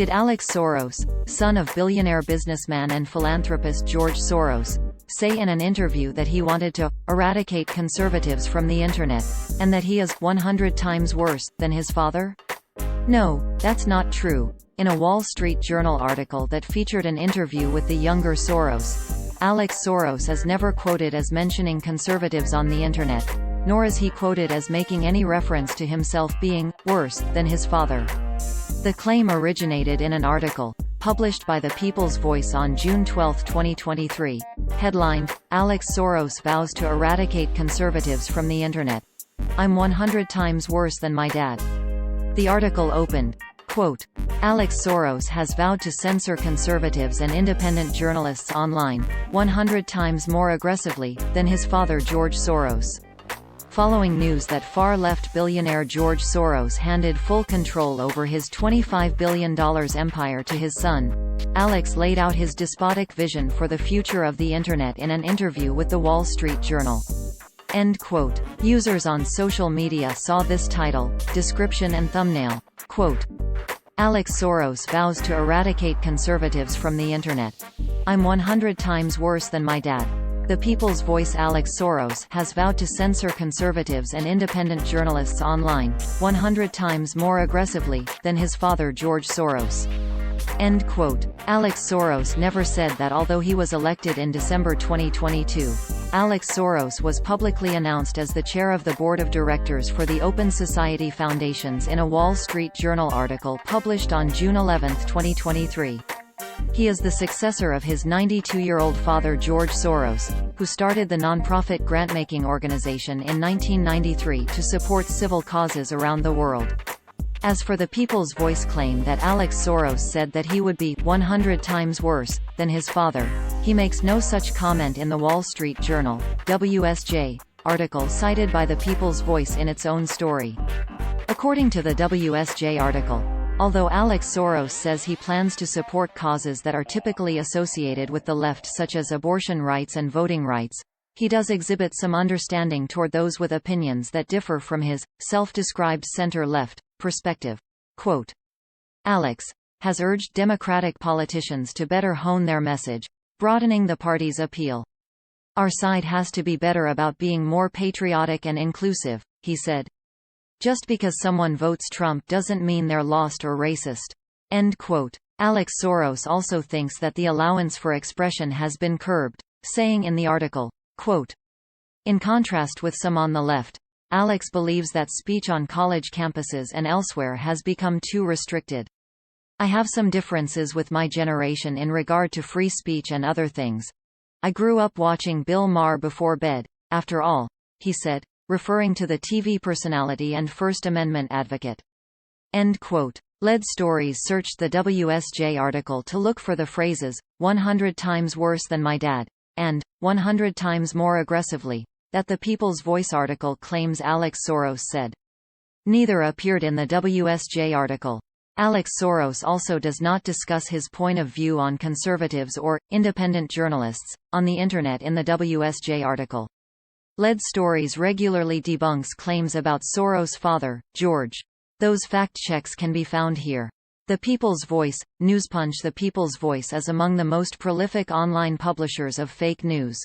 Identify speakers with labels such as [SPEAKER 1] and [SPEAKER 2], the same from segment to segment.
[SPEAKER 1] Did Alex Soros, son of billionaire businessman and philanthropist George Soros, say in an interview that he wanted to eradicate conservatives from the internet, and that he is 100 times worse than his father? No, that's not true. In a Wall Street Journal article that featured an interview with the younger Soros, Alex Soros is never quoted as mentioning conservatives on the internet, nor is he quoted as making any reference to himself being worse than his father. The claim originated in an article published by The People's Voice on June 12, 2023, headlined, "Alex Soros vows to eradicate conservatives from the internet. I'm 100 times worse than my dad." The article opened, quote, "Alex Soros has vowed to censor conservatives and independent journalists online, 100 times more aggressively than his father George Soros." Following news that far-left billionaire George Soros handed full control over his $25 billion empire to his son, Alex laid out his despotic vision for the future of the Internet in an interview with The Wall Street Journal. End quote. Users on social media saw this title, description and thumbnail. Quote, "Alex Soros vows to eradicate conservatives from the Internet. I'm 100 times worse than my dad." The People's Voice. Alex Soros has vowed to censor conservatives and independent journalists online, 100 times more aggressively than his father George Soros. End quote. Alex Soros never said that. Although he was elected in December 2022, Alex Soros was publicly announced as the chair of the board of directors for the Open Society Foundations in a Wall Street Journal article published on June 11, 2023. He is the successor of his 92-year-old father George Soros, who started the nonprofit grant-making organization in 1993 to support civil causes around the world. As for the People's Voice claim that Alex Soros said that he would be 100 times worse than his father, he makes no such comment in the Wall Street Journal (WSJ) article cited by the People's Voice in its own story. According to the WSJ article, although Alex Soros says he plans to support causes that are typically associated with the left such as abortion rights and voting rights, he does exhibit some understanding toward those with opinions that differ from his self-described center-left perspective. Quote, "Alex has urged Democratic politicians to better hone their message, broadening the party's appeal. Our side has to be better about being more patriotic and inclusive," he said. "Just because someone votes Trump doesn't mean they're lost or racist." End quote. Alex Soros also thinks that the allowance for expression has been curbed, saying in the article, quote, "In contrast with some on the left, Alex believes that speech on college campuses and elsewhere has become too restricted. I have some differences with my generation in regard to free speech and other things. I grew up watching Bill Maher before bed, after all," he said, referring to the TV personality and First Amendment advocate. End quote. Lead Stories searched the WSJ article to look for the phrases, 100 times worse than my dad, and 100 times more aggressively, that the People's Voice article claims Alex Soros said. Neither appeared in the WSJ article. Alex Soros also does not discuss his point of view on conservatives or independent journalists on the Internet in the WSJ article. Lead Stories regularly debunks claims about Soros' father, George. Those fact checks can be found here. The People's Voice, Newspunch. The People's Voice is among the most prolific online publishers of fake news.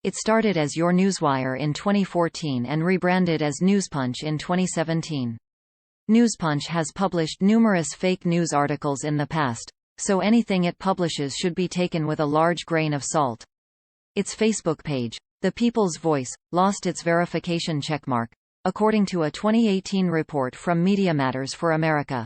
[SPEAKER 1] It started as Your Newswire in 2014 and rebranded as Newspunch in 2017. Newspunch has published numerous fake news articles in the past, so anything it publishes should be taken with a large grain of salt. Its Facebook page, The People's Voice, lost its verification checkmark, according to a 2018 report from Media Matters for America.